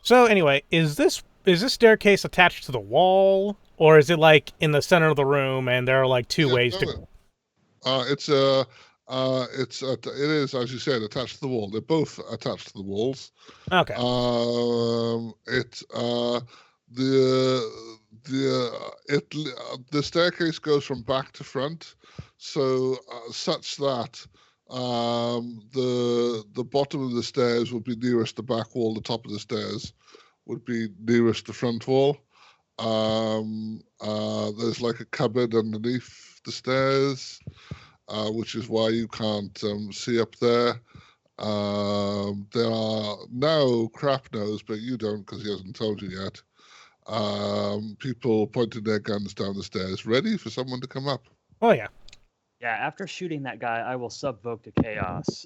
So anyway, is this staircase attached to the wall, or is it like in the center of the room, and there are like two Yeah, ways to? no, it is, as you said, attached to the wall. They're both attached to the walls. Okay. It the staircase goes from back to front, so such that the bottom of the stairs would be nearest the back wall. The top of the stairs would be nearest the front wall. There's like a cupboard underneath the stairs, which is why you can't see up there. There are now crap knows, but you don't because he hasn't told you yet. People pointing their guns down the stairs, ready for someone to come up. Oh yeah. Yeah, after shooting that guy, I will sub-voke to chaos.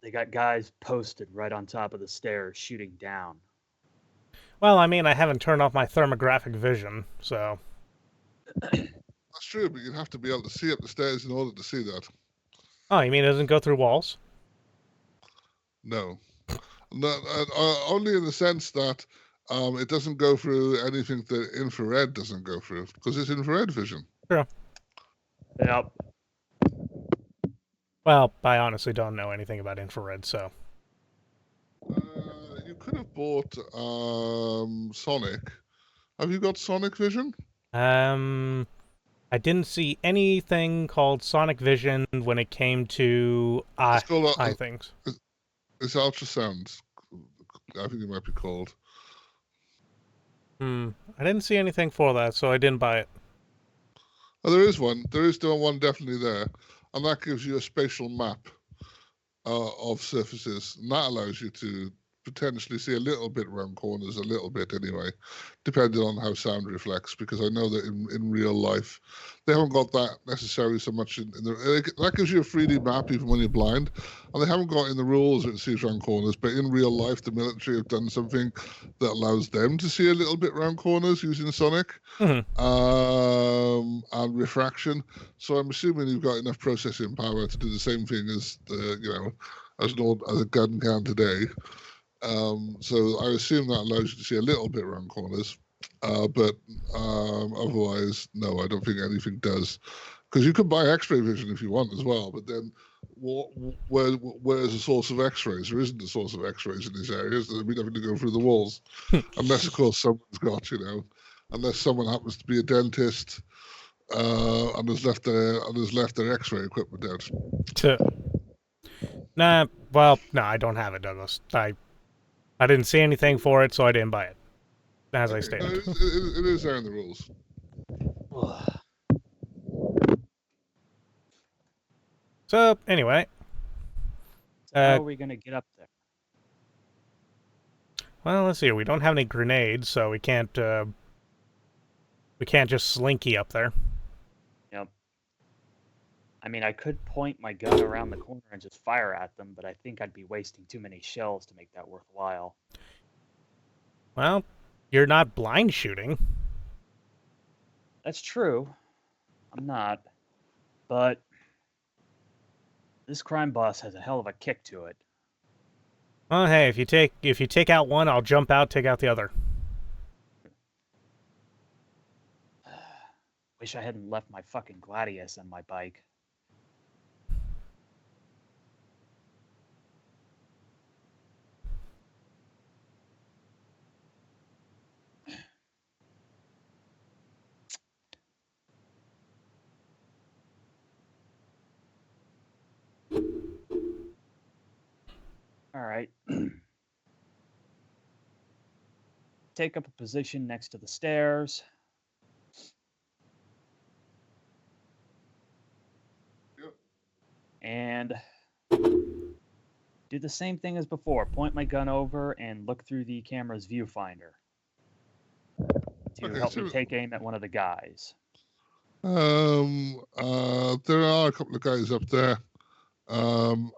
They got guys posted right on top of the stairs shooting down. Well, I mean, I haven't turned off my thermographic vision, so. That's true, but you'd have to be able to see up the stairs in order to see that. Oh, you mean it doesn't go through walls? No, only in the sense that it doesn't go through anything that infrared doesn't go through because it's infrared vision. Sure. Yep. Well, I honestly don't know anything about infrared, so. You could have bought Sonic. Have you got Sonic Vision? I didn't see anything called Sonic Vision when it came to eye things. It's ultrasound. I think it might be called. I didn't see anything for that, so I didn't buy it. Oh, there is one. There is still one definitely there, and that gives you a spatial map of surfaces, and that allows you to potentially see a little bit around corners, a little bit anyway, depending on how sound reflects. Because I know that in real life, they haven't got that necessarily so much that gives you a 3D map even when you're blind, and they haven't got in the rules that it sees around corners. But in real life, the military have done something that allows them to see a little bit around corners using Sonic and refraction. So I'm assuming you've got enough processing power to do the same thing as as a gun can today. So I assume that allows you to see a little bit around corners, but otherwise, no, I don't think anything does. Because you could buy X-ray vision if you want as well, but then where's the source of X-rays? There isn't a source of X-rays in these areas. They'd be having to go through the walls, unless of course someone's got, unless someone happens to be a dentist and has left their X-ray equipment out. Nah, well, no, I don't have it, Douglas. I didn't see anything for it, so I didn't buy it. As I stated. No, it is there in the rules. So, anyway. So how are we going to get up there? Well, let's see. We don't have any grenades, so we can't just slinky up there. Yep. I mean, I could point my gun around the corner and just fire at them, but I think I'd be wasting too many shells to make that worthwhile. Well, you're not blind shooting. That's true. I'm not. But this crime boss has a hell of a kick to it. Well, hey, if you take out one, I'll jump out, take out the other. Wish I hadn't left my fucking Gladius on my bike. All right. Take up a position next to the stairs. Yep. And do the same thing as before. Point my gun over and look through the camera's viewfinder to help me take aim at one of the guys. There are a couple of guys up there.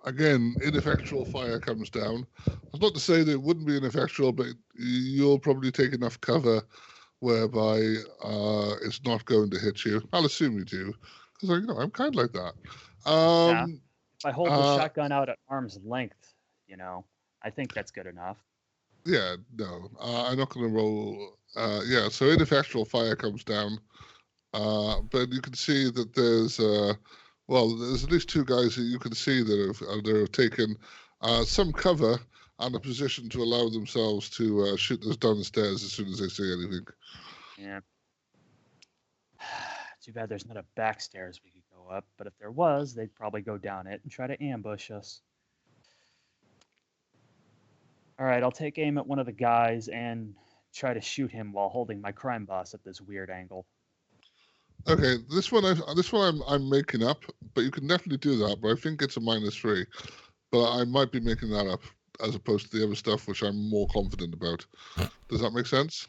Again, ineffectual fire comes down. That's not to say that it wouldn't be ineffectual, but you'll probably take enough cover whereby it's not going to hit you. I'll assume you do, because I'm kind of like that. Yeah. If I hold the shotgun out at arm's length, I think that's good enough. Yeah, no. I'm not going to roll. Yeah, so ineffectual fire comes down. But you can see that there's at least two guys that you can see that have taken some cover and a position to allow themselves to shoot us down the stairs as soon as they see anything. Yeah. Too bad there's not a back stairs we could go up, but if there was, they'd probably go down it and try to ambush us. All right, I'll take aim at one of the guys and try to shoot him while holding my crime boss at this weird angle. Okay, this one I'm making up, but you can definitely do that. But I think it's a -3. But I might be making that up as opposed to the other stuff, which I'm more confident about. Does that make sense?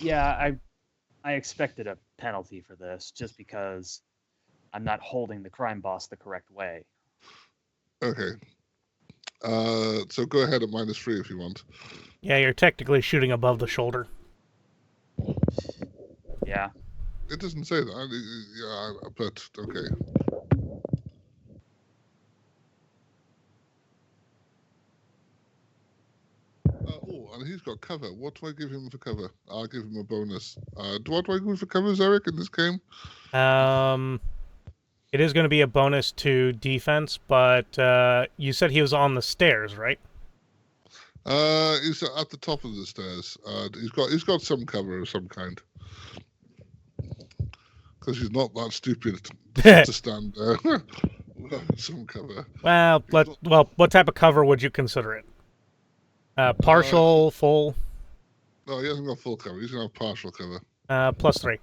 Yeah, I expected a penalty for this just because I'm not holding the crime boss the correct way. Okay. So go ahead at -3 if you want. Yeah, you're technically shooting above the shoulder. Yeah. It doesn't say that. Yeah, but okay. Oh, and he's got cover. What do I give him for cover? I'll give him a bonus. What do I give for cover, Zeriq, in this game? It is going to be a bonus to defense, but you said he was on the stairs, right? He's at the top of the stairs. He's got some cover of some kind. Because he's not that stupid to stand there. Some cover. Well, what type of cover would you consider it? Partial, full? No, he hasn't got full cover. He's gonna have partial cover. +3.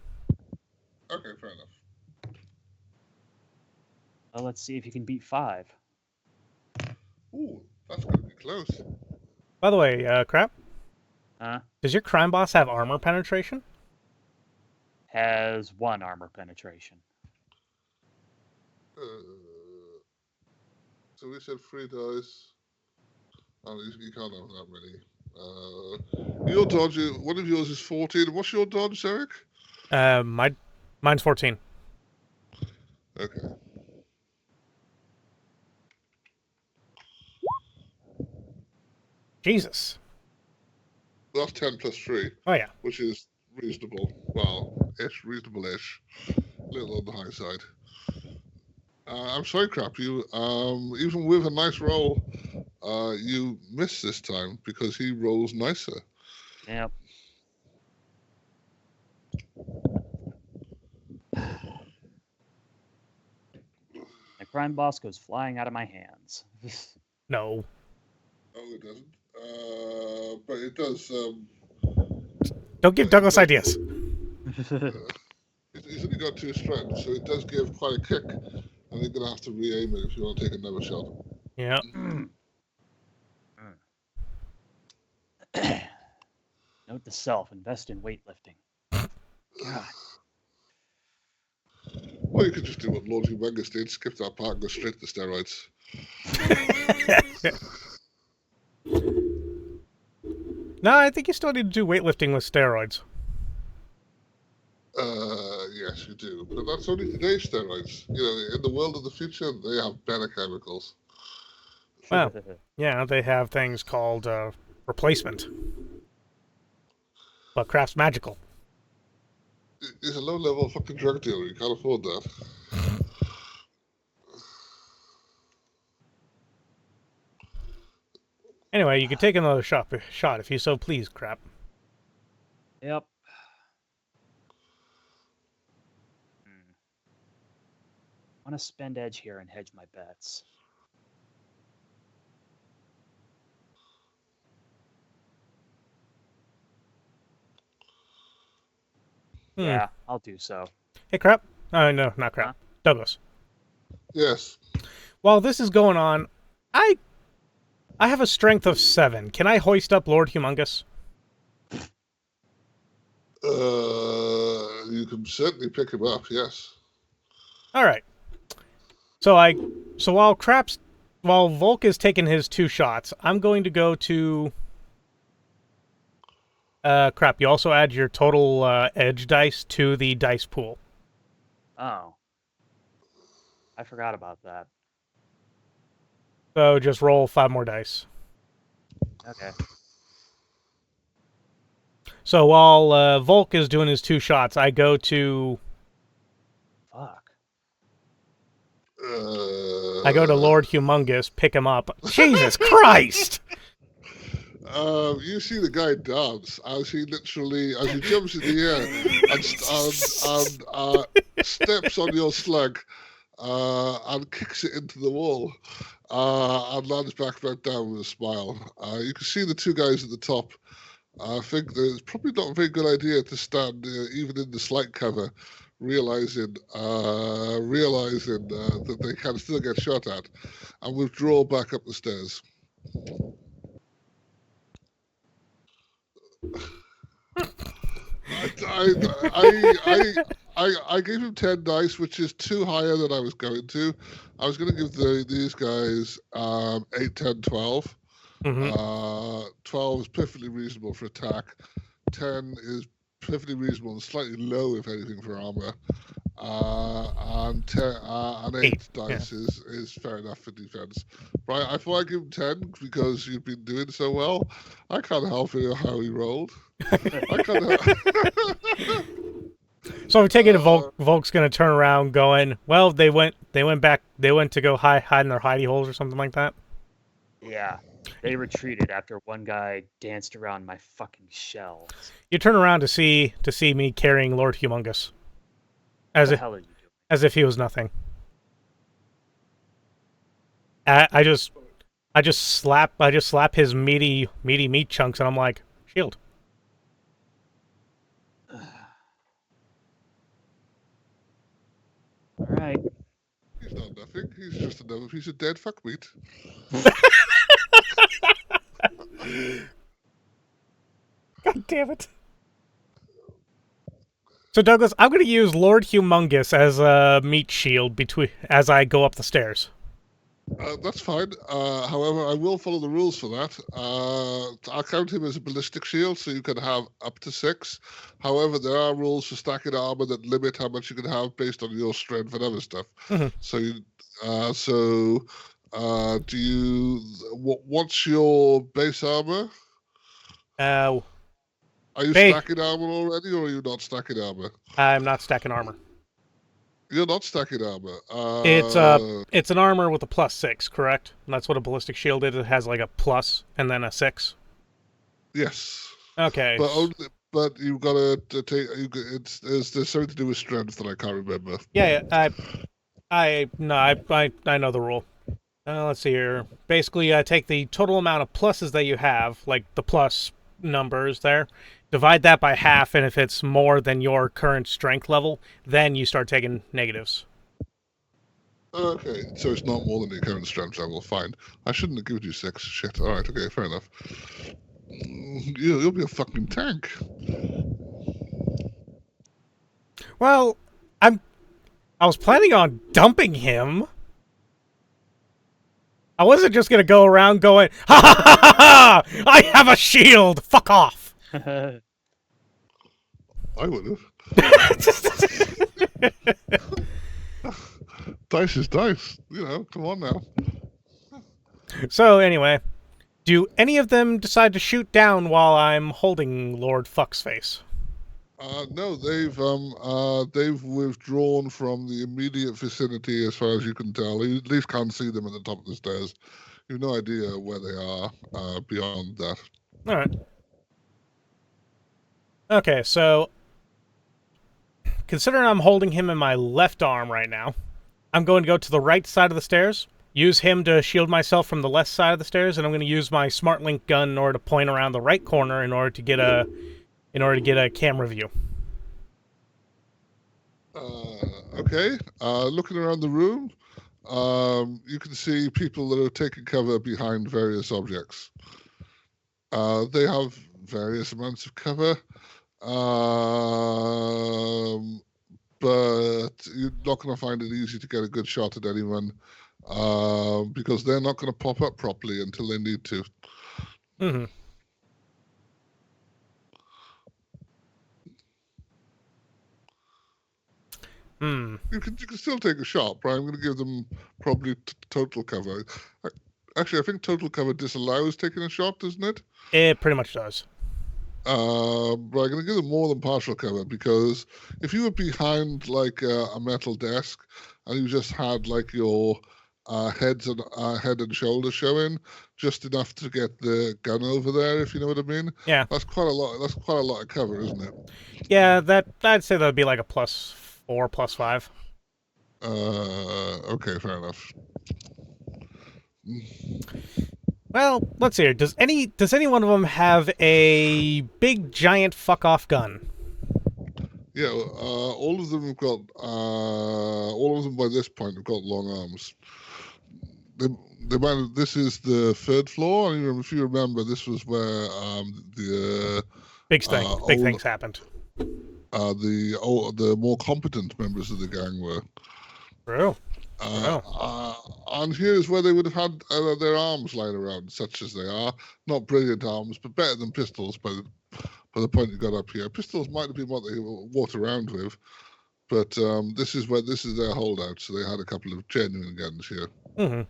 Okay, fair enough. Well, let's see if you can beat 5. Ooh, that's gonna be close. By the way, Crap, Huh? does your crime boss have armor penetration? Has 1 armor penetration. So we said 3 dice. Oh, you can't have that many. Your dodge, one of yours is 14. What's your dodge, Zeriq? Mine's 14. Okay. Jesus. That's 10 plus 3. Oh, yeah. Which is reasonable. Well, reasonable-ish. A little on the high side. I'm sorry, Crap. You, even with a nice roll, you miss this time because he rolls nicer. Yep. The crime boss goes flying out of my hands. No. Oh, it doesn't. But it does. Don't give Douglas ideas. He's only got 2 strength, so it does give quite a kick. And you're going to have to re-aim it if you want to take another shot. Yeah. Note to self, invest in weightlifting. God. Well, you could just do what Lord Humongous did, skip that part and go straight to the steroids. No, I think you still need to do weightlifting with steroids. Yes, you do. But that's only today's steroids. You know, in the world of the future, they have better chemicals. Well, yeah, they have things called replacement. But Craft's magical. He's a low-level fucking drug dealer. You can't afford that. Anyway, you can take another shot if you so please, Crap. Yep. Want to spend edge here and hedge my bets. Yeah, I'll do so. Hey, Crap. Oh, no, not Crap. Huh? Douglas. Yes. While this is going on, I have a strength of 7. Can I hoist up Lord Humongous? You can certainly pick him up, yes. All right. So while Volk is taking his 2 shots, I'm going to go to Crap. You also add your total edge dice to the dice pool. Oh. I forgot about that. So just roll 5 more dice. Okay. So while Volk is doing his 2 shots, I go to Fuck. Lord Humongous, pick him up. Jesus Christ! You see the guy dance as he jumps in the air and steps on your slug and kicks it into the wall and lands back down with a smile. You can see the 2 guys at the top. I think that it's probably not a very good idea to stand even in the slight cover, realizing that they can still get shot at, and withdraw back up the stairs. I gave him 10 dice, which is 2 higher than I was going to. I was going to give these guys 8, 10, 12. 12 is perfectly reasonable for attack. 10 is perfectly reasonable and slightly low, if anything, for armor. And 8 dice is fair enough for defense. Right, I thought I'd give him 10 because you've been doing so well. I can't help it how he rolled. I can't help. So I'm taking it. Volk's gonna turn around, going, "Well, they went back. They went to go hide in their hidey holes or something like that." Yeah, they retreated after one guy danced around my fucking shell. You turn around to see me carrying Lord Humongous, What the hell are you doing? as if he was nothing. I just slap his meaty meat chunks, and I'm like, shield. All right. He's not nothing. He's just another piece of dead fuck meat. God damn it. So Douglas, I'm going to use Lord Humongous as a meat shield as I go up the stairs. That's fine. However, I will follow the rules for that. I'll count him as a ballistic shield, so you can have up to 6. However, there are rules for stacking armor that limit how much you can have based on your strength and other stuff. What's your base armor? Are you stacking armor already, or are you not stacking armor? I'm not stacking armor. You're not stacking armor. It's an armor with a +6, correct? And that's what a ballistic shield is. It has like a plus and then a 6. Yes. Okay. But you've got to take. There's something to do with strength that I can't remember. Yeah. I know the rule. Let's see here. Basically, take the total amount of pluses that you have, like the plus numbers there, divide that by half, and if it's more than your current strength level, then you start taking negatives. Okay, so it's not more than your current strength level. Fine. I shouldn't have given you 6. Shit. All right. Okay. Fair enough. You'll be a fucking tank. Well, I was planning on dumping him. I wasn't just gonna go around going, ha ha ha ha ha! I have a shield. Fuck off. I would have. Dice is dice. Come on now. So anyway, do any of them decide to shoot down while I'm holding Lord Fuck's face? No, they've withdrawn from the immediate vicinity as far as you can tell. You at least can't see them at the top of the stairs. You have no idea where they are beyond that. All right. Okay, so considering I'm holding him in my left arm right now, I'm going to go to the right side of the stairs, use him to shield myself from the left side of the stairs, and I'm going to use my smart link gun in order to point around the right corner in order to get a camera view. Okay. Looking around the room, you can see people that are taking cover behind various objects. They have various amounts of cover, but you're not going to find it easy to get a good shot at anyone because they're not going to pop up properly until they need to. Mm-hmm. You can still take a shot, but I'm going to give them probably total cover. Actually, I think total cover disallows taking a shot, doesn't it? It pretty much does. But I'm going to give them more than partial cover because if you were behind like a metal desk and you just had like your head and shoulders showing, just enough to get the gun over there, if you know what I mean. Yeah. That's quite a lot. That's quite a lot of cover, isn't it? Yeah, I'd say that would be like a +4, +5. Okay, fair enough. Well, let's see here. Does any one of them have a big giant fuck off gun? Yeah, all of them have got. All of them by this point have got long arms. This is the third floor, and if you remember, this was where the Big old, things happened. the more competent members of the gang were. True. And here's where they would have had their arms lying around, such as they are. Not brilliant arms, but better than pistols by the point you got up here. Pistols might have been what they walked around with, but this is their holdout. So they had a couple of genuine guns here. Mm-hmm.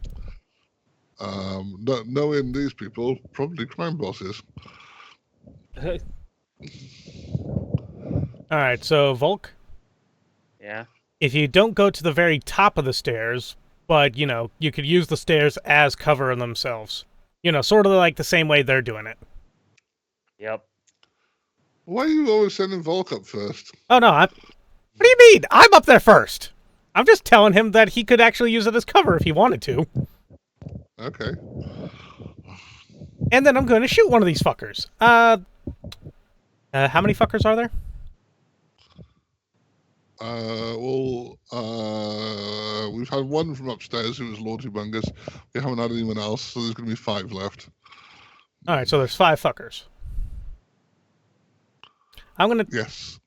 Knowing these people, probably crime bosses. All right, so Volk. Yeah. If you don't go to the very top of the stairs, but you could use the stairs as cover in themselves. Sort of like the same way they're doing it. Yep. Why are you always sending Volk up first? Oh no, what do you mean? I'm up there first. I'm just telling him that he could actually use it as cover if he wanted to. Okay. And then I'm going to shoot one of these fuckers. How many fuckers are there? We've had one from upstairs who was Lord Humongous. We haven't had anyone else, so there's going to be 5 left. All right, so there's 5 fuckers. Yes.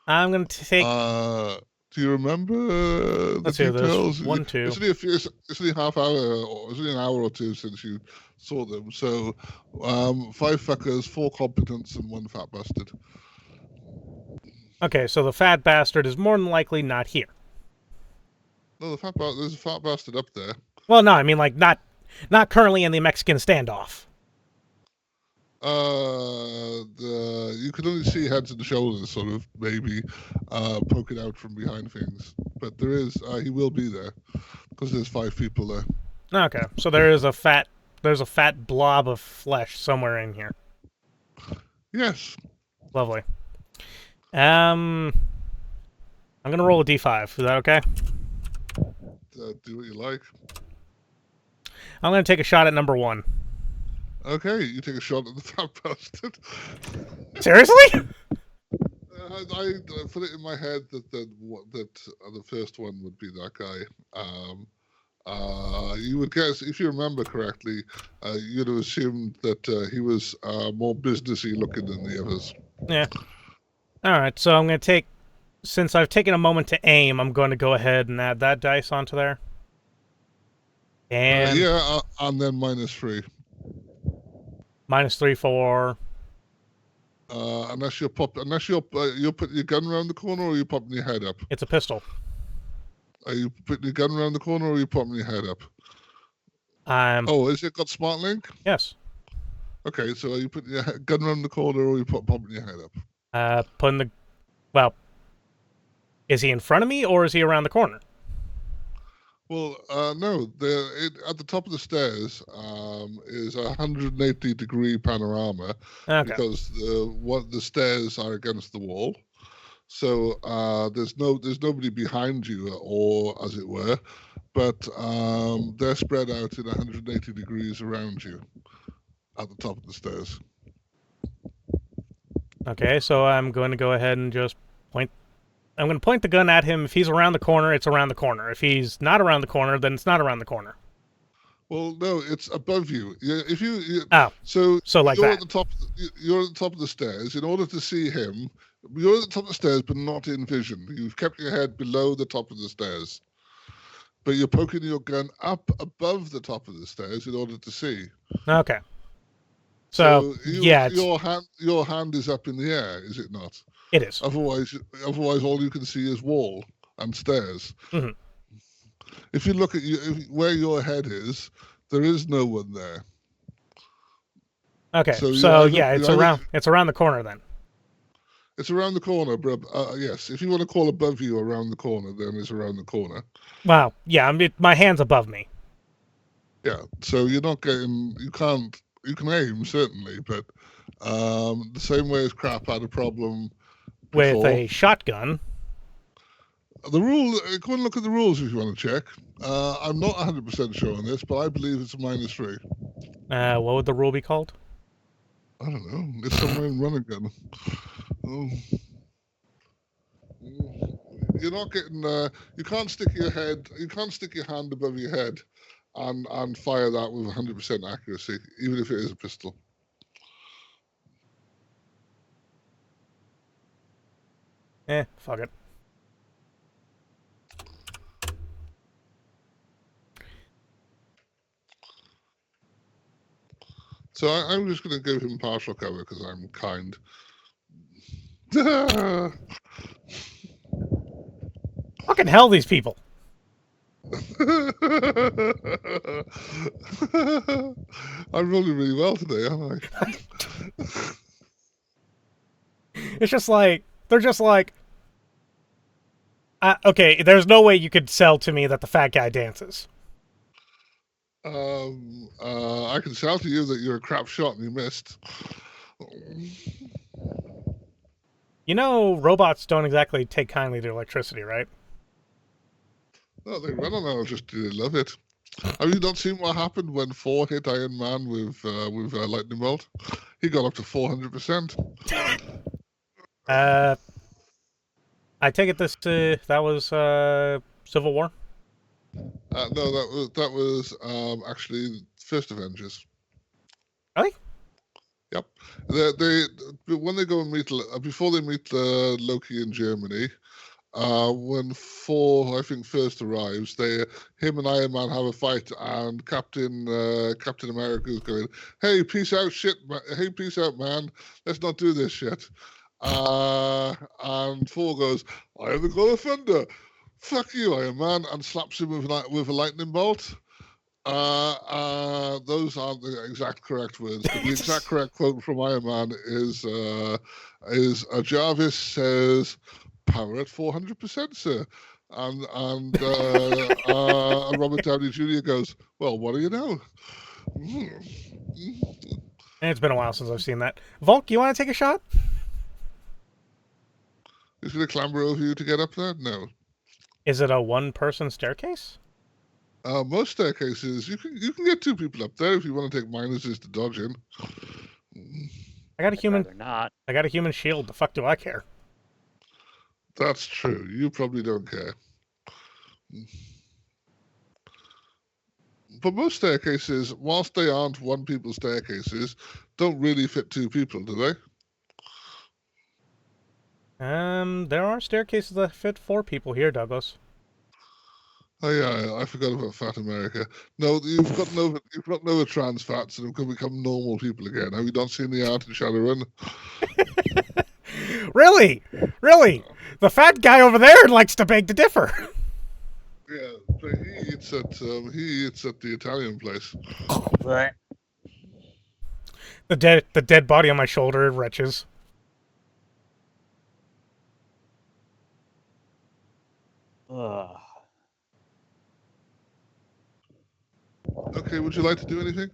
I'm gonna take. Do you remember the Let's see. details? There's 1, 2. It's only half hour, or it's only an hour or two since you saw them. So, 5 fuckers, 4 competents, and 1 fat bastard. Okay, so the fat bastard is more than likely not here. No, there's a fat bastard up there. Well, no, I mean like not currently in the Mexican standoff. You can only see heads and shoulders, sort of maybe poking out from behind things. But there is, he will be there because there's 5 people there. Okay, so there's a fat blob of flesh somewhere in here. Yes. Lovely. I'm gonna roll a d5. Is that okay? Do what you like. I'm gonna take a shot at number 1. Okay, you take a shot at the fat bastard. Seriously? I put it in my head that the first one would be that guy. You would guess, if you remember correctly, you'd have assumed that he was more businessy looking than the others. Yeah. All right, so I'm going to take, since I've taken a moment to aim, I'm going to go ahead and add that dice onto there. And and then -3. -3 for. Unless you're putting your gun around the corner, or are you popping your head up? It's a pistol. Are you putting your gun around the corner, or are you popping your head up? Is it got smart link? Yes. Okay, so are you putting your gun around the corner, or are you popping your head up? Putting the. Well, is he in front of me, or is he around the corner? Well, no. At the top of the stairs is a 180-degree panorama because the stairs are against the wall. So there's nobody behind you, or as it were, but they're spread out in 180 degrees around you at the top of the stairs. Okay, so I'm going to go ahead and just point. I'm going to point the gun at him. If he's around the corner, it's around the corner. If he's not around the corner, then it's not around the corner. Well, no, it's above you. If you so like you're that. At the top, you're at the top of the stairs. In order to see him, you're at the top of the stairs, but not in vision. You've kept your head below the top of the stairs, but you're poking your gun up above the top of the stairs in order to see. Okay. So your hand is up in the air, is it not? It is. Otherwise, all you can see is wall and stairs. Mm-hmm. If you look at where your head is, there is no one there. Okay, So so yeah, it's around the corner then. it's around the corner, but yes, if you want to call above you around the corner, then it's around the corner. Wow, yeah, my hand's above me. Yeah, so you're not getting. You can aim certainly, but the same way as crap had a problem With before. a shotgun. The rule. Go and look at the rules if you want to check. I'm not 100% sure on this, but I believe it's a -3. What would the rule be called? I don't know. It's somewhere in run again. Oh. You're not getting. You can't stick your head. You can't stick your hand above your head, and fire that with 100% accuracy, even if it is a pistol. Fuck it. So I'm just going to give him partial cover because I'm kind. Fucking hell, these people. I'm rolling really well today, aren't I? It's just like, they're just like, okay, there's no way you could sell to me that the fat guy dances. I can sell to you that you're a crap shot and you missed. You know, robots don't exactly take kindly to electricity, right? No, they run on electricity. They love it. Have you not seen what happened when Thor hit Iron Man with lightning bolt? He got up to 400%. I take it that was Civil War. No, that was actually First Avengers. Really? Yep. They when they go and meet before they meet Loki in Germany. When Thor, I think, first arrives, him and Iron Man have a fight, and Captain America is going, "Hey, peace out, hey, peace out, man. Let's not do this shit." And Thor goes, "I am the God of Thunder. Fuck you, Iron Man," and slaps him with a lightning bolt. Those aren't the exact correct words, but the exact correct quote from Iron Man is Jarvis says, "Power at 400%, sir." And Robert Downey Jr. goes, "Well, what do you know?" It's been a while since I've seen that. Volk, you want to take a shot? He's going to clamber over you to get up there? No. Is it a one-person staircase? Most staircases, you can get two people up there if you want to take minuses to dodge in. I got a human. Not. I got a human shield. The fuck do I care? That's true. You probably don't care. But most staircases, whilst they aren't one people staircases, don't really fit two people, do they? There are staircases that fit 4 people here, Douglas. Oh yeah, I forgot about Fat America. No, you've gotten over trans fats and have become normal people again. Have you not seen the art in Shadowrun? Really? The fat guy over there likes to beg to differ. Yeah, but he eats at the Italian place. But The dead body on my shoulder retches. Okay, would you like to do anything?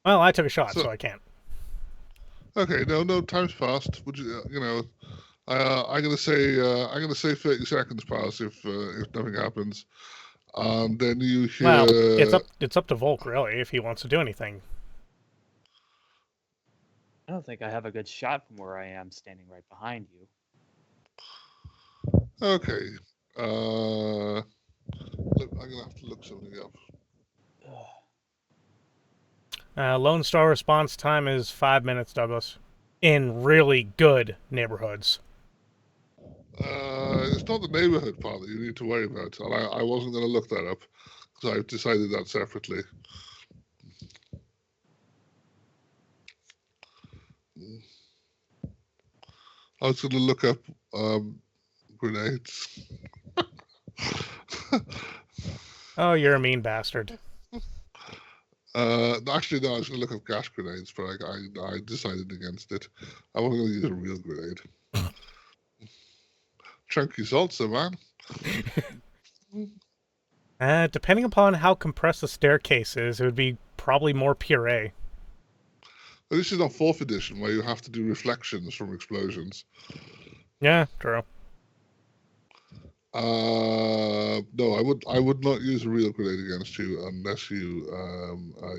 Well, I took a shot, so I can't. Okay, no, time's passed. Would you, I'm gonna say 30 seconds pass if nothing happens, and then you hear. Well, it's up to Volk really if he wants to do anything. I don't think I have a good shot from where I am standing right behind you. Okay. Look, I'm gonna have to look something up. Lone Star response time is 5 minutes, Douglas. In really good neighborhoods. It's not the neighborhood part that you need to worry about, and I wasn't going to look that up because I've decided that separately. I was going to look up grenades. Oh, you're a mean bastard. Actually, no, I was going to look up gas grenades, but I decided against it. I'm going to use a real grenade. Chunky salsa, man. Depending upon how compressed the staircase is, it would be probably more puree. Well, this is not 4th edition, where you have to do reflections from explosions. Yeah, true. No, I would not use a real grenade against you unless you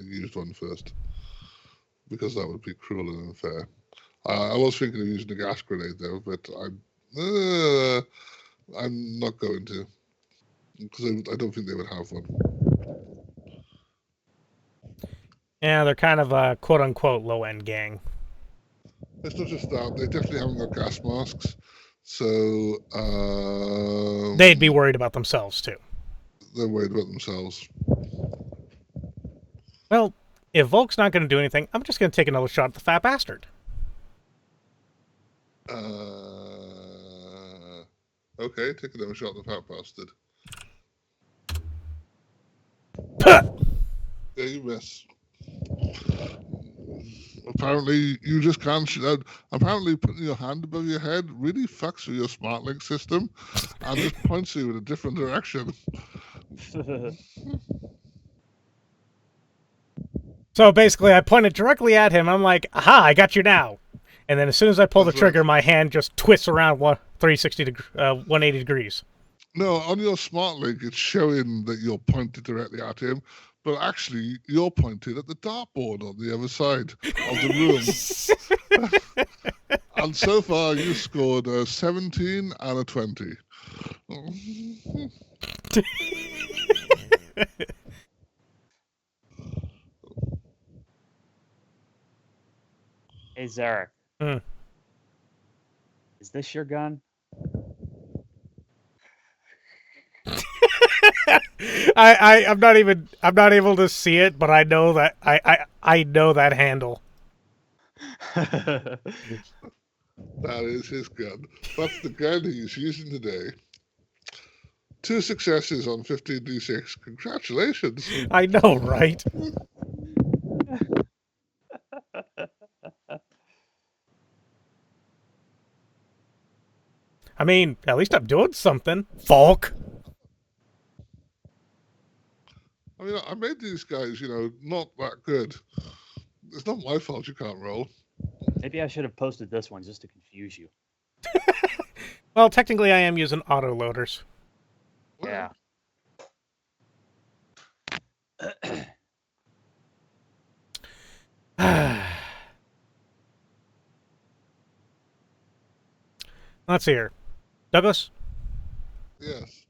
used one first, because that would be cruel and unfair. I was thinking of using a gas grenade though, but I'm not going to, because I don't think they would have one. Yeah, they're kind of a quote-unquote low-end gang. It's not just that, they definitely haven't got gas masks, so They'd be worried about themselves, too. they're worried about themselves. Well, if Volk's not going to do anything, I'm just going to take another shot at the fat bastard. Okay, take another shot at the fat bastard. Yeah, you miss. Apparently, you just can't shoot out. Apparently, putting your hand above your head really fucks with your smart link system and just points you in a different direction. So basically, I pointed directly at him. I'm like, aha, I got you now. And then as soon as I pull the trigger, my hand just twists around 180 degrees. No, on your smart link, it's showing that you're pointed directly at him, but actually, you're pointed at the dartboard on the other side of the room. And so far, you scored a 17 and a 20. Hey, Zeriq. Is this your gun? I'm not able to see it, but I know that I know that handle. That is his gun. That's the gun he's using today. 2 successes on 15d6. Congratulations. I know, right? I mean, at least I'm doing something. Volk. I mean, I made these guys, not that good. It's not my fault you can't roll. Maybe I should have posted this one just to confuse you. Well, technically I am using auto-loaders. Yeah. Let's see here. Douglas? Yes.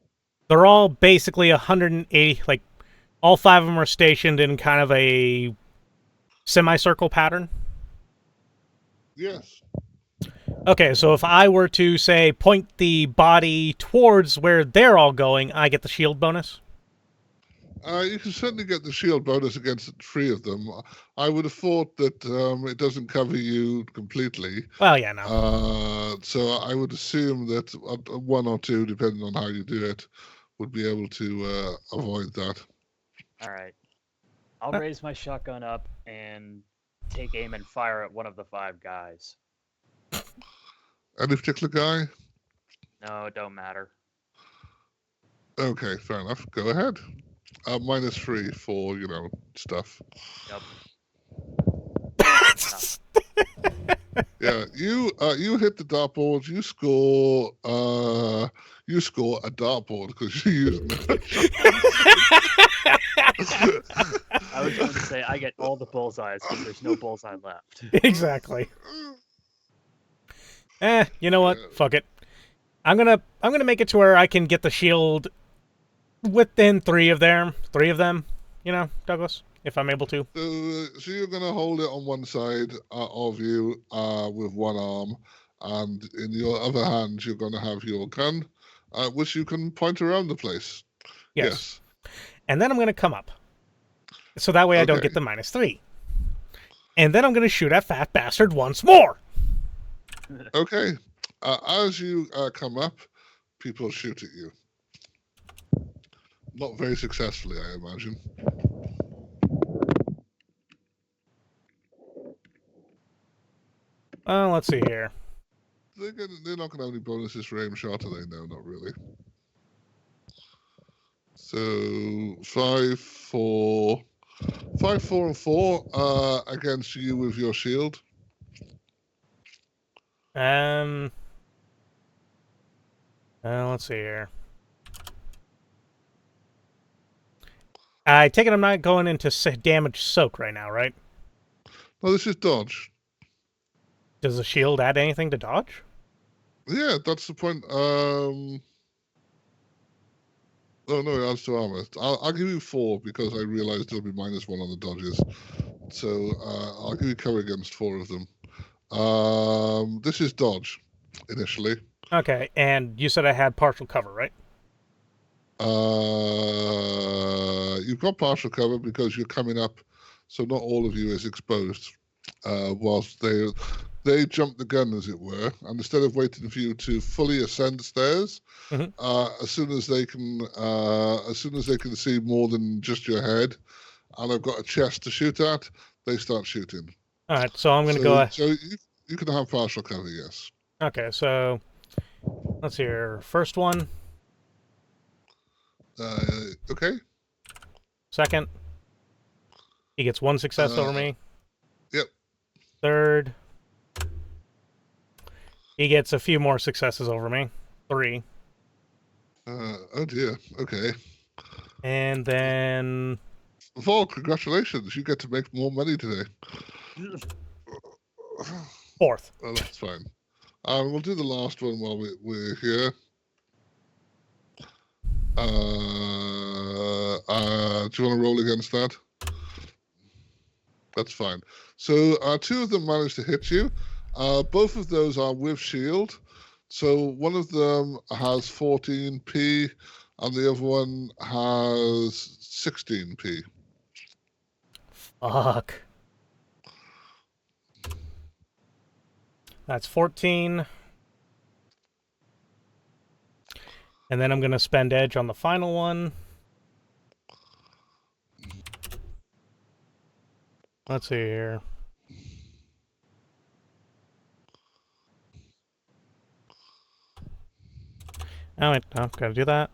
They're all basically 180, like, all 5 of them are stationed in kind of a semicircle pattern? Yes. Okay, so if I were to, say, point the body towards where they're all going, I get the shield bonus? You can certainly get the shield bonus against 3 of them. I would have thought that it doesn't cover you completely. Well, yeah, no. So I would assume that 1 or 2, depending on how you do it, would be able to avoid that. All right. I'll raise my shotgun up and take aim and fire at one of the 5 guys. Any particular guy? No, it don't matter. Okay, fair enough. Go ahead. -3 for, stuff. Yep. Yeah, you hit the dartboard. You score a dartboard because you used it. I was going to say I get all the bullseyes because there's no bullseye left. Exactly. You know what? Fuck it. I'm gonna make it to where I can get the shield within 3 of them, Douglas, if I'm able to. So you're gonna hold it on one side of you with one arm, and in your other hand you're gonna have your gun, which you can point around the place. Yes. And then I'm gonna come up, so that way I don't get the -3. And then I'm gonna shoot at Fat Bastard once more. Okay. As you come up, people shoot at you. Not very successfully, I imagine. Let's see here. They're not going to have any bonuses for aim shot, are they? No, not really. So 5, 4, 5, 4, and 4 against you with your shield. Let's see here. I take it I'm not going into damage soak right now, right? No, this is dodge. Does the shield add anything to dodge? Yeah, that's the point. Oh no, it adds to armor. I'll give you 4 because I realized there'll be -1 on the dodges. So I'll give you cover against 4 of them. This is dodge initially. Okay, and you said I had partial cover, right? You've got partial cover because you're coming up, so not all of you is exposed. Whilst they jump the gun, as it were, and instead of waiting for you to fully ascend the stairs, as soon as they can see more than just your head, and I've got a chest to shoot at, they start shooting. All right, so I'm going to go. So you can have partial cover, yes. Okay, so let's see here. First one. Okay. Second. He gets 1 success over me. Yep. Third. He gets a few more successes over me. 3. Oh dear. Okay. And then Volk, congratulations. You get to make more money today. 4th. Oh, that's fine. We'll do the last one while we're here. Do you want to roll against that? That's fine. So 2 of them managed to hit you. Both of those are with shield. So one of them has 14p and the other one has 16p. Fuck. That's 14. And then I'm going to spend edge on the final one. Let's see here. Oh, wait. No, gotta do that.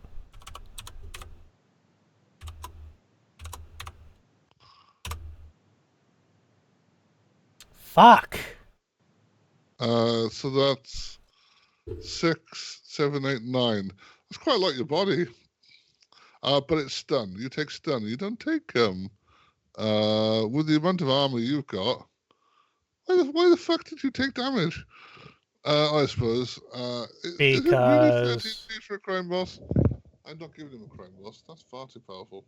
Fuck. So that's 6, 7, 8, 9. That's quite like your body. But it's stun. You take stun. You don't take with the amount of armor you've got. Why the fuck did you take damage? I suppose. Is it really 13p for a crime boss? I'm not giving him a crime boss. That's far too powerful.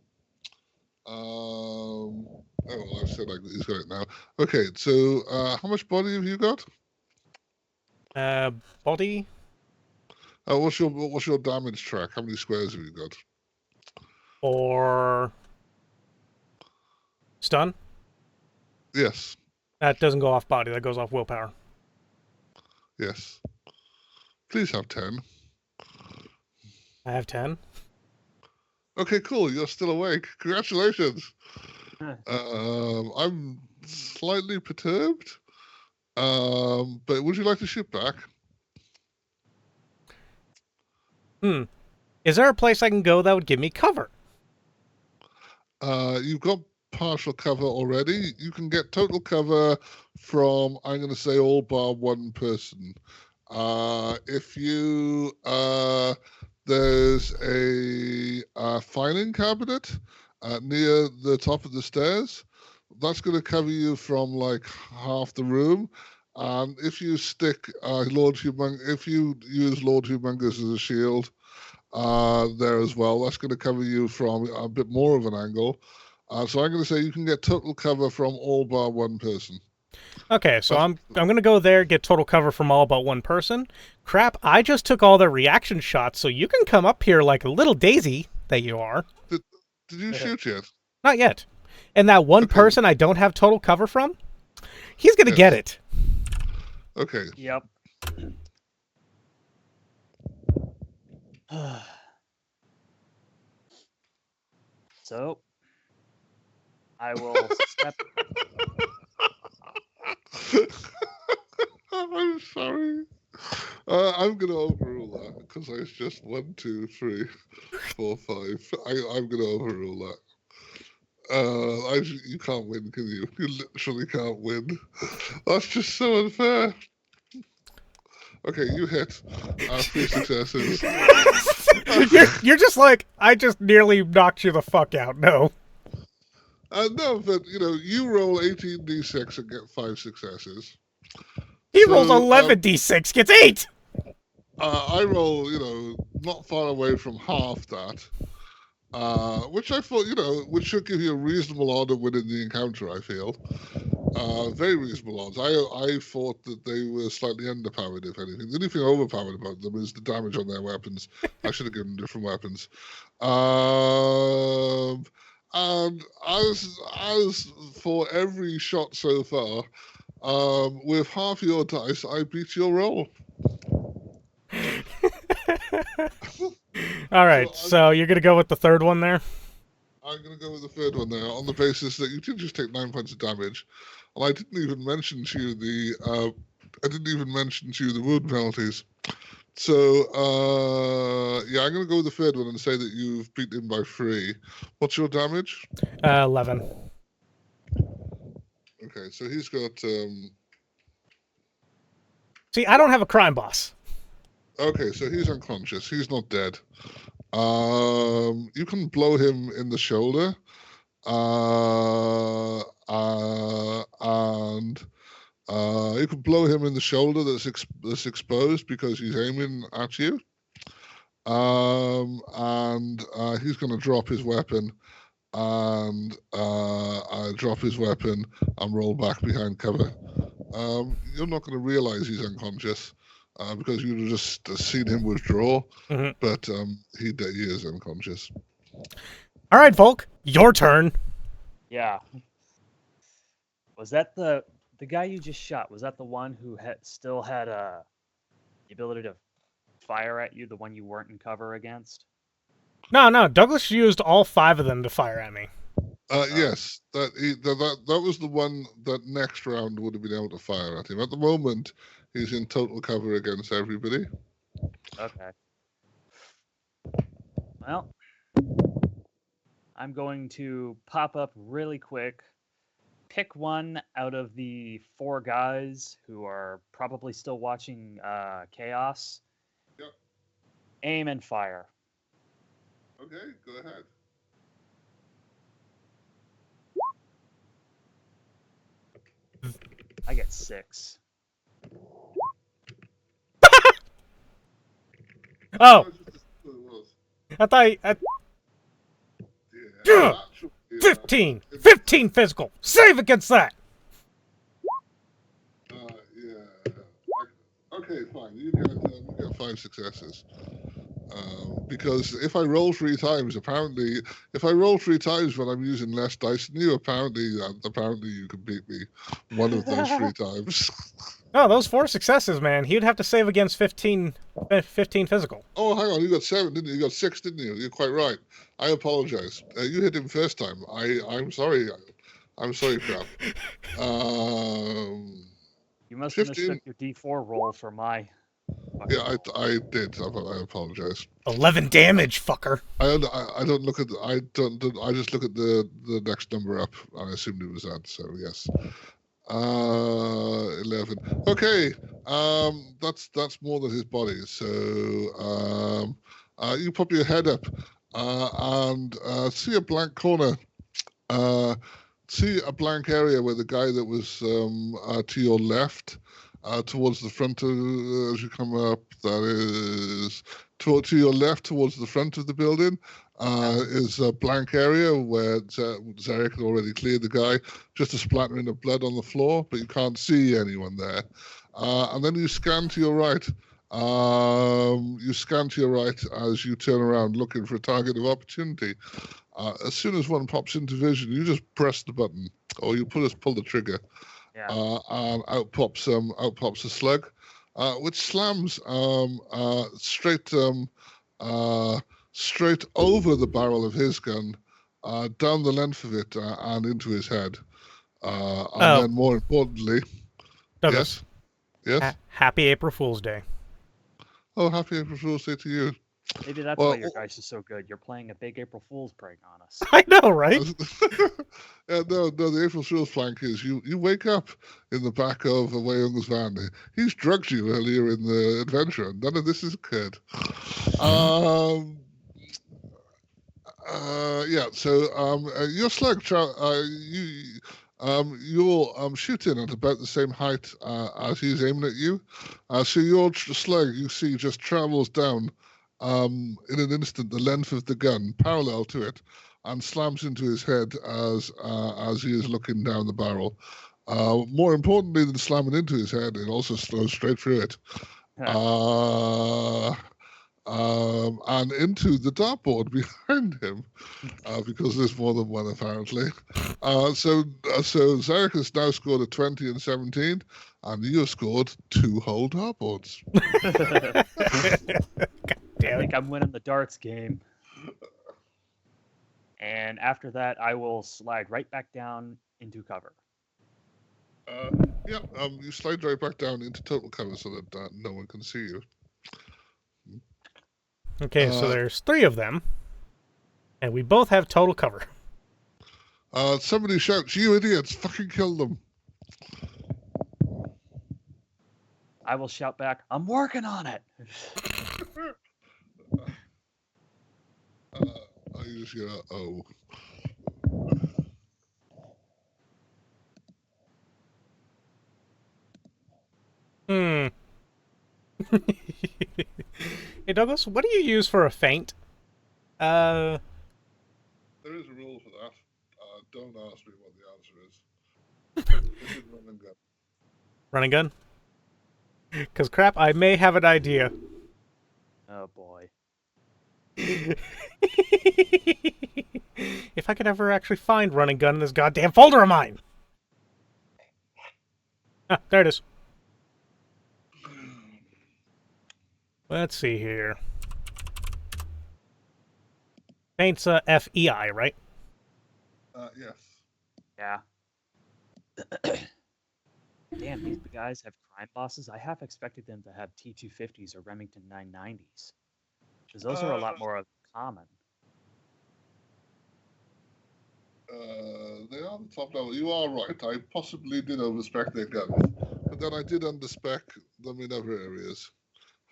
Oh well, I've said he's got it now. Okay, so how much body have you got? Body. What's your damage track? How many squares have you got? Or stun? Yes. That doesn't go off body. That goes off willpower. Yes. Please have 10. I have 10. Okay, cool. You're still awake. Congratulations. I'm slightly perturbed. But would you like to shoot back? Is there a place I can go that would give me cover? You've got partial cover already. You can get total cover from, I'm going to say, all bar 1 person. If you there's a filing cabinet near the top of the stairs. That's going to cover you from like half the room. And if you stick if you use Lord Humongous as a shield there as well, that's going to cover you from a bit more of an angle. So I'm going to say you can get total cover from all bar 1 person. Okay, so I'm going to go there, get total cover from all but 1 person. Crap, I just took all their reaction shots, so you can come up here like a little daisy that you are. Did you shoot yet? Not yet. And that one person I don't have total cover from, he's going to get it. Okay. Yep. So, I will step. Sorry. I'm going to overrule that because it's just 1, 2, 3, 4, 5. I'm going to overrule that. You can't win, can you? You literally can't win. That's just so unfair. Okay, you hit 3 successes. You're just like, I just nearly knocked you the fuck out. No. No, but you roll 18d6 and get 5 successes. He rolls 11d6, gets 8. I roll, not far away from half that. Which I thought, which should give you a reasonable odds of winning the encounter, I feel. Very reasonable odds. I thought that they were slightly underpowered, if anything. The only thing overpowered about them is the damage on their weapons. I should have given them different weapons. And as for every shot so far, with half your dice, I beat your roll. All right, so you're going to go with the third one there? I'm going to go with the third one there on the basis that you did just take 9 points of damage. And I didn't even mention to you the wound penalties. So, yeah, I'm going to go with the third one and say that you've beaten him by 3. What's your damage? 11. Okay, so he's got... See, I don't have a crime boss. Okay, so he's unconscious. He's not dead. You can blow him in the shoulder. And you can blow him in the shoulder that's exposed because he's aiming at you. And he's going to drop his weapon and roll back behind cover. You're not going to realize he's unconscious because you'd have just seen him withdraw, but he is unconscious. All right, Volk, your turn. Yeah. Was that the guy you just shot? Was that the one who still had the ability to fire at you? The one you weren't in cover against? No. Douglas used all 5 of them to fire at me. Yes, that was the one that next round would have been able to fire at him. At the moment, he's in total cover against everybody. Okay. Well, I'm going to pop up really quick, pick one out of the 4 guys who are probably still watching Chaos. Yep. Aim and fire. Okay, go ahead. I get 6. Oh, I thought... Yeah, 15 physical. Save against that. Yeah. Okay, fine. You get 5 successes. Because if I roll 3 times, if I roll 3 times when I'm using less dice than you, apparently you can beat me one of those 3 times. Oh, those 4 successes, man. He'd have to save against 15 physical. Oh, hang on. You got 7, didn't you? You got 6, didn't you? You're quite right. I apologize. You hit him first time. I'm sorry. I'm sorry, crap. You must have mistook your D4 roll for my... Yeah, I did. I apologize. 11 damage, fucker. I don't look at I just look at the next number up. I assumed it was that. So yes. 11. Okay. That's more than his body. So you pop your head up and see a blank corner. See a blank area where the guy that was to your left, towards the front of, as you come up, that is to your left towards the front of the building, is a blank area where Zeriq had already cleared the guy, just a splattering of blood on the floor, but you can't see anyone there. And then you scan to your right. As you turn around looking for a target of opportunity. As soon as one pops into vision, you just press the button, or you pull the trigger, and out pops a slug, which slams straight over the barrel of his gun, down the length of it, and into his head. And then, more importantly, Douglas. yes. Yes. Happy April Fool's Day. Oh, happy April Fool's Day to you. Maybe that's Well, why your dice is so good. You're playing a big April Fool's prank on us. I know, right? Yeah, no, the April Fool's flank is you wake up in the back of Wayon's van. He's drugged you earlier in the adventure, and none of this has occurred. Yeah, so your slug, you're shooting at about the same height as he's aiming at you. So your slug, you see, just travels down in an instant the length of the gun, parallel to it, and slams into his head as he is looking down the barrel. More importantly than slamming into his head, it also goes straight through it. And into the dartboard behind him, because there's more than one apparently. So Zeriq has now scored a 20 and 17, and you have scored 2 whole dartboards. I think I'm winning the darts game. And after that, I will slide right back down into cover. You slide right back down into total cover so that no one can see you. Okay, so there's 3 of them, and we both have total cover. Somebody shouts, "You idiots! Fucking kill them!" I will shout back, "I'm working on it." I just hear, "Oh." Hey, Douglas, what do you use for a feint? There is a rule for that. Don't ask me what the answer is. Is it run and gun? Run and gun? Because crap, I may have an idea. Oh boy. If I could ever actually find run and gun in this goddamn folder of mine! Ah, there it is. Let's see here. Feint's FEI, right? Yes. Yeah. Damn, these guys have crime bosses. I half expected them to have T250s or Remington 990s. Because those are a lot more common. They are the top level. You are right. I possibly did overspec their guns, but then I did underspec them in other areas.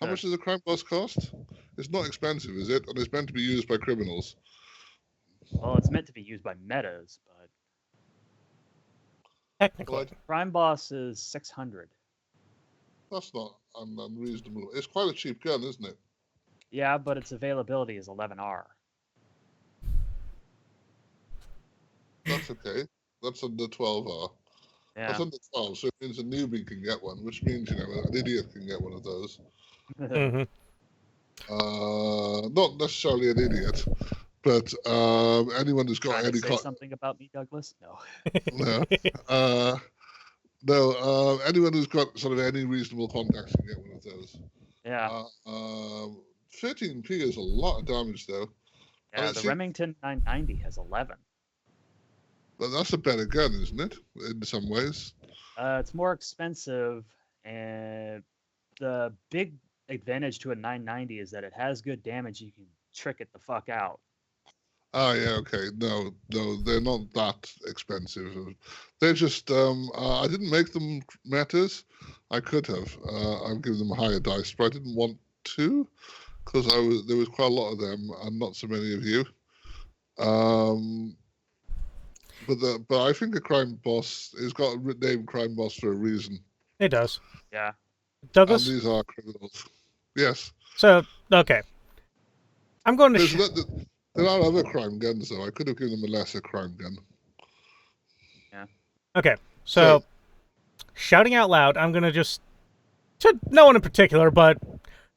How much does a crime boss cost? It's not expensive, is it? And it's meant to be used by criminals. Well, it's meant to be used by metas, but Technically. crime boss is 600. That's not unreasonable. It's quite a cheap gun, isn't it? Yeah, but its availability is 11R. That's okay. That's under 12R. Yeah. That's under 12, so it means a newbie can get one, which means, an idiot can get one of those. Mm-hmm. Not necessarily an idiot, but anyone who's got Trying any... to say something about me, Douglas? No. No, anyone who's got sort of any reasonable contacts can get one of those. Yeah. 13p is a lot of damage, though. Yeah, the Remington 990 has 11. But that's a better gun, isn't it? In some ways. It's more expensive, and the big advantage to a 990 is that it has good damage. You can trick it the fuck out. Oh, yeah, okay. No, they're not that expensive. They're just, I didn't make them metas. I could have. I've given them a higher dice, but I didn't want to, because there was quite a lot of them, and not so many of you. But I think a crime boss has got a name crime boss for a reason. It does. Yeah. Douglas? And these are criminals. Yes. So, okay. I'm going to... There are other crime guns, though. I could have given them a lesser crime gun. Yeah. Okay, so shouting out loud, I'm going to just... To no one in particular, but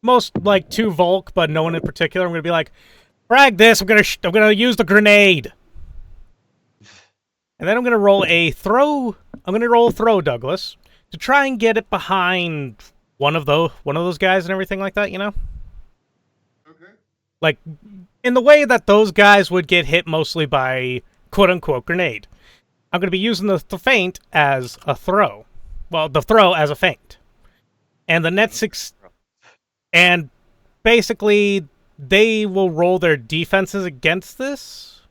most, like, to Volk, but no one in particular. I'm going to be like, frag this, I'm going to use the grenade. And then I'm going to roll a throw... I'm going to roll a throw, Douglas, to try and get it behind one of those guys and everything like that, you know? Okay. Like, in the way that those guys would get hit mostly by quote-unquote grenade. I'm going to be using the feint as a throw. Well, the throw as a feint. And the net six, and basically they will roll their defenses against this.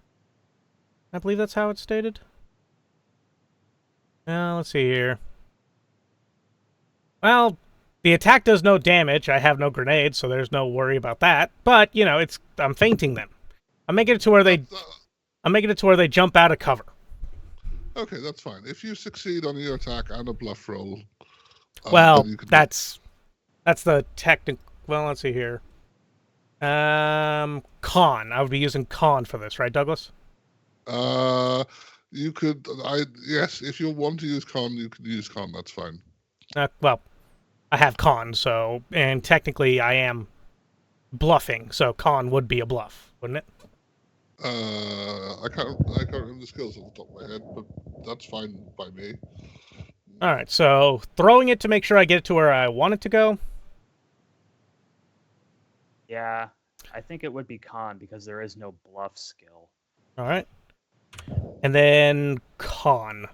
I believe that's how it's stated. Let's see here. Well, the attack does no damage. I have no grenades, so there's no worry about that. But you know, I'm fainting them. I'm making it to where they jump out of cover. Okay, that's fine. If you succeed on your attack and a bluff roll, well, then you can that's the technical. Well, let's see here. Con. I would be using con for this, right, Douglas? You could. Yes, if you want to use con, you can use con. That's fine. Well, I have con, so and technically I am bluffing, so con would be a bluff, wouldn't it? I can't remember the skills off the top of my head, but that's fine by me. All right, so throwing it to make sure I get it to where I want it to go. Yeah, I think it would be con because there is no bluff skill. All right, and then con.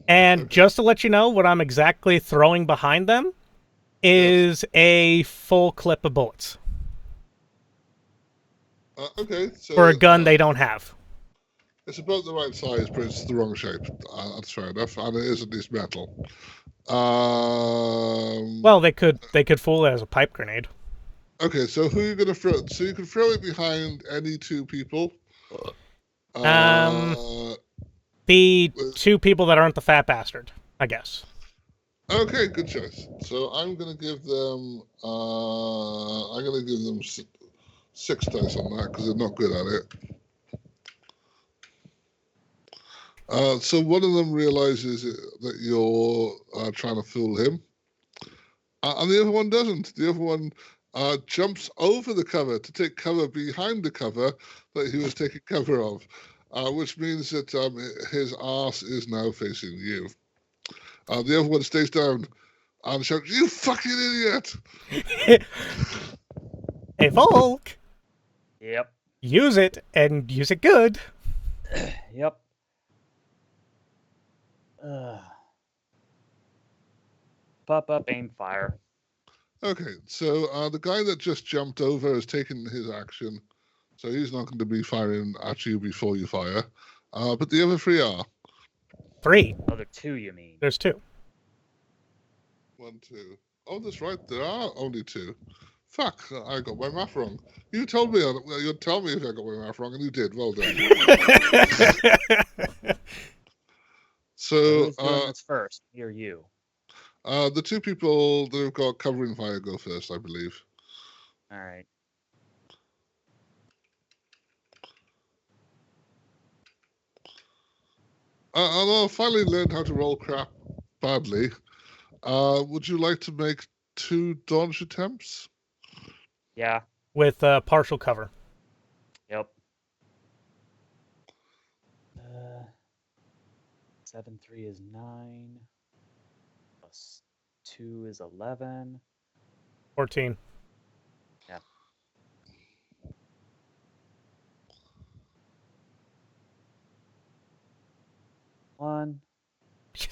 And just to let you know, what I'm exactly throwing behind them is a full clip of bullets. Okay. So, for a gun they don't have. It's about the right size, but it's the wrong shape. That's fair enough, and it is at least metal. Well, they could fool it as a pipe grenade. Okay, so who are you going to throw? So you can throw it behind any two people. The two people that aren't the fat bastard, I guess. Okay, good choice. So I'm going to give them. I'm going to give them 6 dice on that because they're not good at it. So one of them realizes that you're trying to fool him, and the other one doesn't. The other one jumps over the cover to take cover behind the cover that he was taking cover of, which means that his arse is now facing you. The other one stays down and shouts, "You fucking idiot!" Hey, Volk! Yep. Use it, and use it good. Yep. Pop up, aim, fire. Okay, so the guy that just jumped over has taken his action, so he's not going to be firing at you before you fire. But the other 3 are. 3. Other 2, you mean? There's 2. 1, 2. Oh, that's right. There are only 2. Fuck, I got my math wrong. You told me. You'd tell me if I got my math wrong, and you did. Well done. So who's doing this first? Me or you? The 2 people that have got covering fire go first, I believe. All right. And I finally learned how to roll crap badly. Would you like to make 2 dodge attempts? Yeah. With partial cover. Yep. 7, 3 is 9. Plus 2 is 11. 14. Yeah. One. Do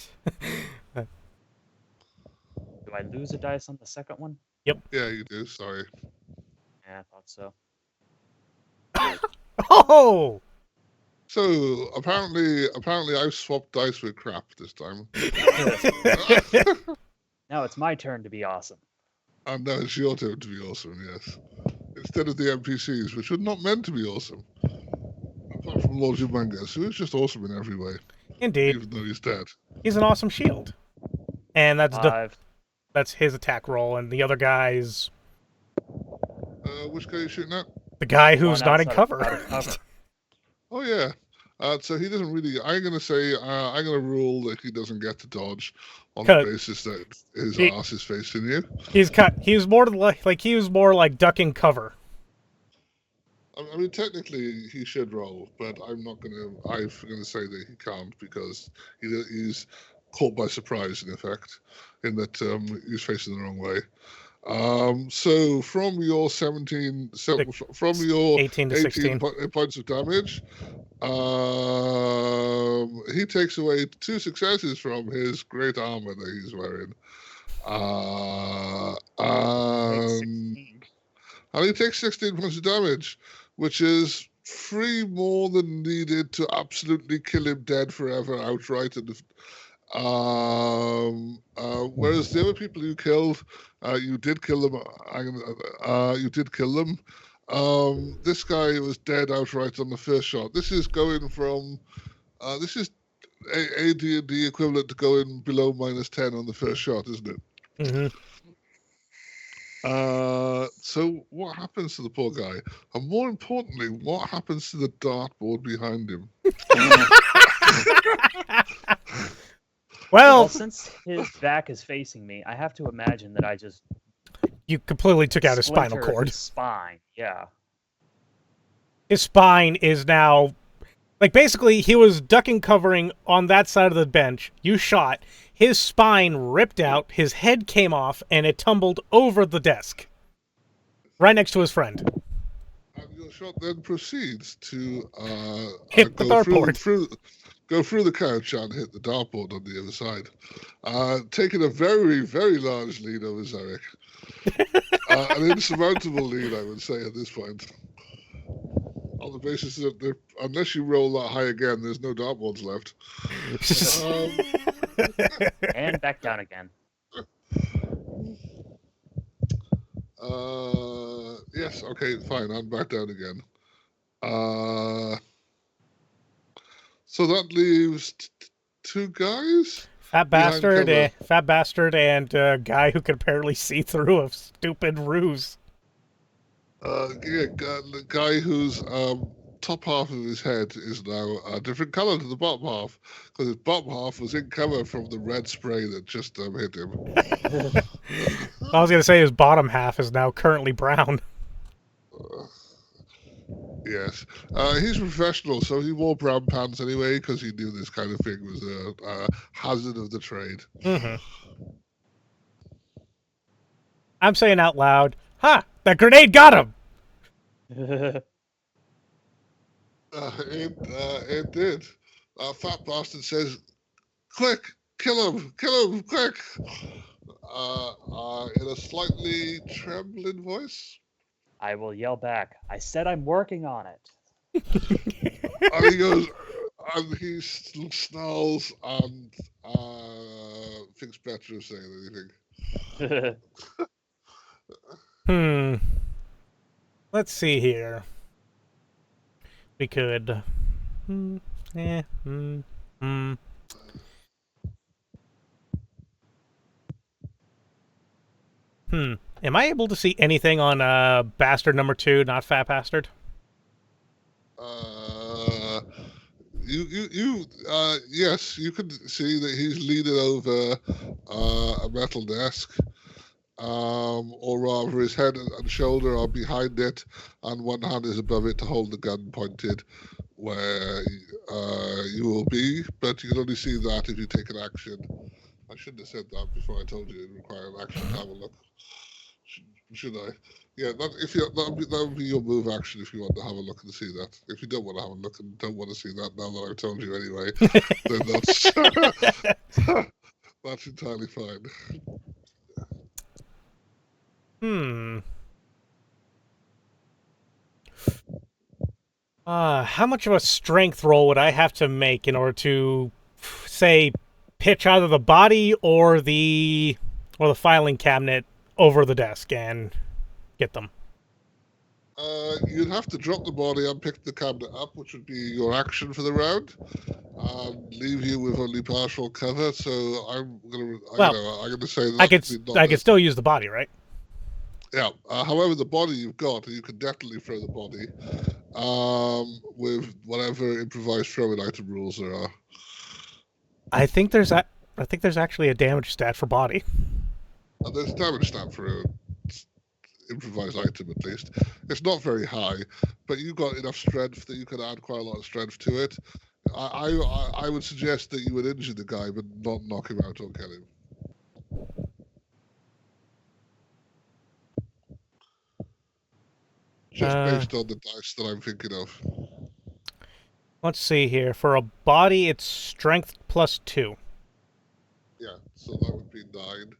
I lose a dice on the second one? Yep. Yeah, you do. Sorry. Yeah, I thought so. Oh! So apparently I've swapped dice with crap this time. Now it's my turn to be awesome. And now it's your turn to be awesome, yes. Instead of the NPCs, which are not meant to be awesome. Apart from Lord Humongous, who is just awesome in every way. Indeed. Even though he's dead. He's an awesome shield. And that's 5. that's his attack roll, and the other guy's... Which guy are you shooting at? The guy who's not in Out cover. of cover. Oh, yeah. So he doesn't really... I'm going to say... I'm going to rule that he doesn't get to dodge on the basis that his ass is facing you. He was more like ducking cover. I mean, technically, he should roll, but I'm not going to... I'm going to say that he can't because he's caught by surprise, in effect, in that he's facing the wrong way. So from your 18 to 16. points of damage, He takes away 2 successes from his great armor that he's wearing. Takes And 16. he takes 16 points of damage, which is 3 more than needed to absolutely kill him dead forever outright. Whereas the other people you killed, you did kill them. You did kill them. This guy was dead outright on the first shot. This is going from. This is AD&D equivalent to going below -10 on the first shot, isn't it? Mm-hmm. So what happens to the poor guy? And more importantly, what happens to the dartboard behind him? Well, Well, since his back is facing me, I have to imagine that I just you completely took out his spinal splinter cord. his spine. Yeah. His spine is now... Like, basically, he was ducking covering on that side of the bench. You shot. His spine ripped out, his head came off, and it tumbled over the desk. Right next to his friend. And your shot then proceeds to Hit the go through the couch and hit the dartboard on the other side, taking a very, very large lead over Zeriq. An insurmountable lead, I would say, at this point. On the basis that unless you roll that high again, there's no dartboards left. And back down again. Yes, okay, fine. I'm back down again. So that leaves 2 guys. Fat bastard and a guy who can apparently see through a stupid ruse. The guy whose top half of his head is now a different color to the bottom half, because his bottom half was in cover from the red spray that just hit him. I was going to say his bottom half is now currently brown. Yes. He's a professional, so he wore brown pants anyway, because he knew this kind of thing was a hazard of the trade. Mm-hmm. I'm saying out loud, "Ha! That grenade got him!" It did. Fat bastard says, "Quick, kill him, quick!" In a slightly trembling voice. I will yell back, I said I'm working on it. And he goes, and he snarls and thinks better of saying anything. Let's see here. We could... Am I able to see anything on bastard number 2, not fat bastard? Yes, you can see that he's leaning over a metal desk. Or rather, his head and shoulder are behind it, and one hand is above it to hold the gun pointed where you will be, but you can only see that if you take an action. I shouldn't have said that before I told you it required an action to have a look. Should I? Yeah, that would be your move action if you want to have a look and see that. If you don't want to have a look and don't want to see that now that I've told you anyway, then that's entirely fine. How much of a strength roll would I have to make in order to, say, pitch either the body or the filing cabinet over the desk and get them? You'd have to drop the body and pick the cabinet up, which would be your action for the round, and leave you with only partial cover. So I'm gonna say that I could still use the body, right? Yeah. However, the body you've got, you can definitely throw the body with whatever improvised throwing item rules there are. I think there's actually a damage stat for body. There's a damage stat for an improvised item, at least. It's not very high, but you've got enough strength that you can add quite a lot of strength to it. I would suggest that you would injure the guy, but not knock him out or kill him. Just based on the dice that I'm thinking of. Let's see here. For a body, it's strength +2. Yeah, so that would be 9.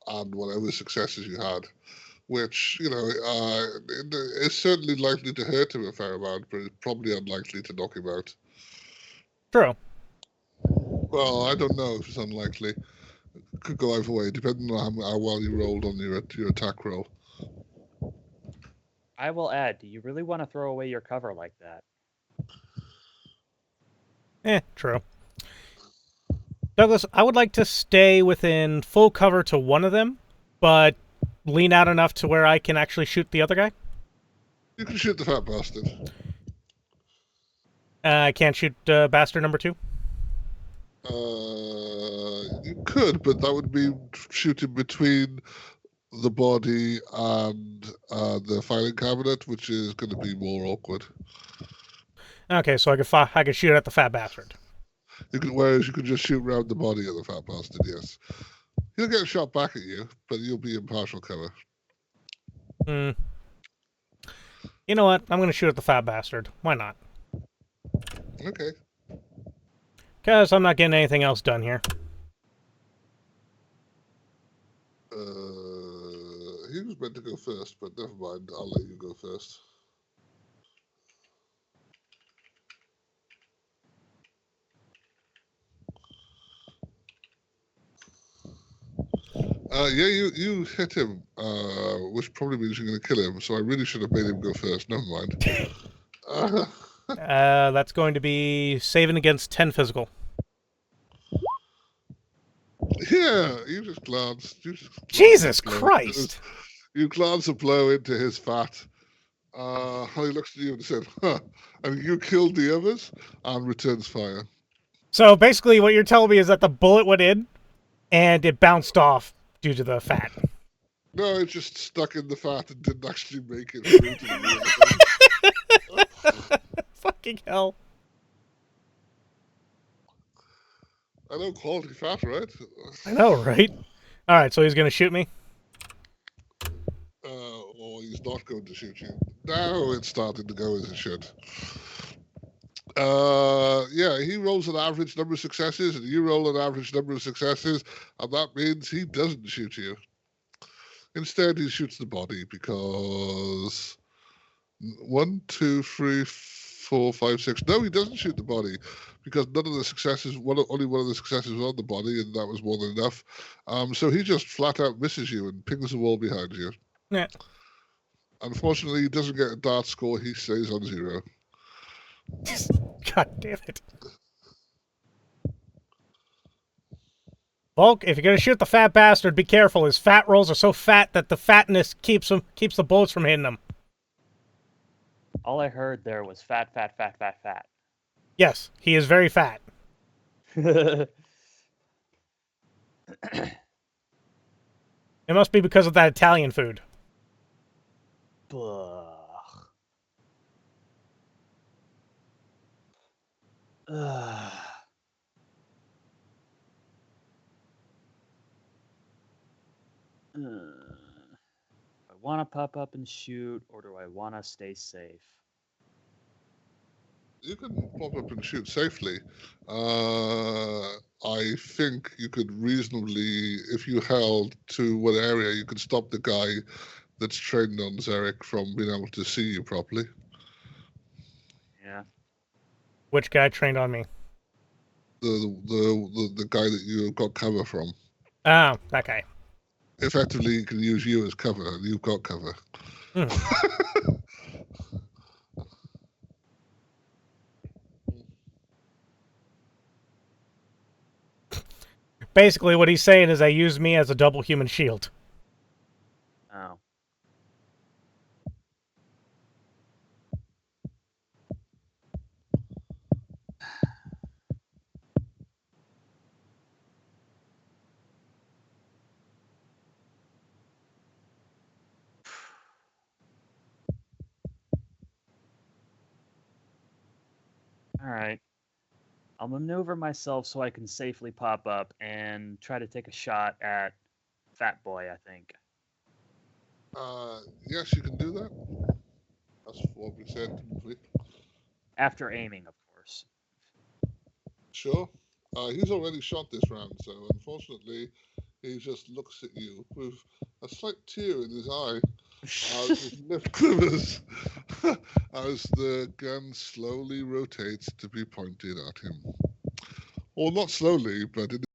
And whatever successes you had, which, is certainly likely to hurt him a fair amount, but it's probably unlikely to knock him out. True. Well, I don't know if it's unlikely. Could go either way, depending on how well you rolled on your attack roll. I will add, do you really want to throw away your cover like that? True. Douglas, I would like to stay within full cover to one of them, but lean out enough to where I can actually shoot the other guy. You can shoot the fat bastard. I can't shoot bastard number 2? You could, but that would be shooting between the body and the filing cabinet, which is going to be more awkward. Okay, so I could shoot at the fat bastard. Whereas you could just shoot around the body of the fat bastard, yes. He'll get shot back at you, but you'll be in partial cover. You know what? I'm going to shoot at the fat bastard. Why not? Okay. Because I'm not getting anything else done here. He was meant to go first, but never mind. I'll let you go first. Yeah, you hit him, which probably means you're going to kill him, so I really should have made him go first. Never mind. That's going to be saving against 10 physical. Yeah, you just glance. Jesus Christ! You glance a blow into his fat. He looks at you and said, "Huh, and you killed the others?" and returns fire. So basically what you're telling me is that the bullet went in, and it bounced off due to the fat. No, it just stuck in the fat and didn't actually make it through to the other. Fucking hell. I know, quality fat, right? I know, right? Alright, so he's going to shoot me? Or he's not going to shoot you. Now it's starting to go as it should. Yeah, he rolls an average number of successes, and you roll an average number of successes, and that means he doesn't shoot you. Instead, he shoots the body because 1, 2, 3, 4, 5, 6. No, he doesn't shoot the body because none of the successes, only one of the successes was on the body, and that was more than enough. So he just flat out misses you and pings the wall behind you. Yeah. Unfortunately, he doesn't get a dart score. He stays on 0. God damn it. Volk, if you're going to shoot the fat bastard, be careful. His fat rolls are so fat that the fatness keeps the bullets from hitting him. All I heard there was fat, fat, fat, fat, fat. Yes, he is very fat. It must be because of that Italian food. Ugh. Do I want to pop up and shoot, or do I want to stay safe? You can pop up and shoot safely. I think you could reasonably, if you held to what area, you could stop the guy that's trained on Zeriq from being able to see you properly. Yeah. Which guy trained on me? The guy that you got cover from. Oh, that guy. Effectively, he can use you as cover, and you've got cover. Basically, what he's saying is they use me as a double human shield. Oh. All right. I'll maneuver myself so I can safely pop up and try to take a shot at Fat Boy, I think. Yes, you can do that. That's what we said, didn't we? After aiming, of course. Sure. He's already shot this round, so unfortunately, he just looks at you with a slight tear in his eye as his lip quivers as the gun slowly rotates to be pointed at him. Or not slowly, but it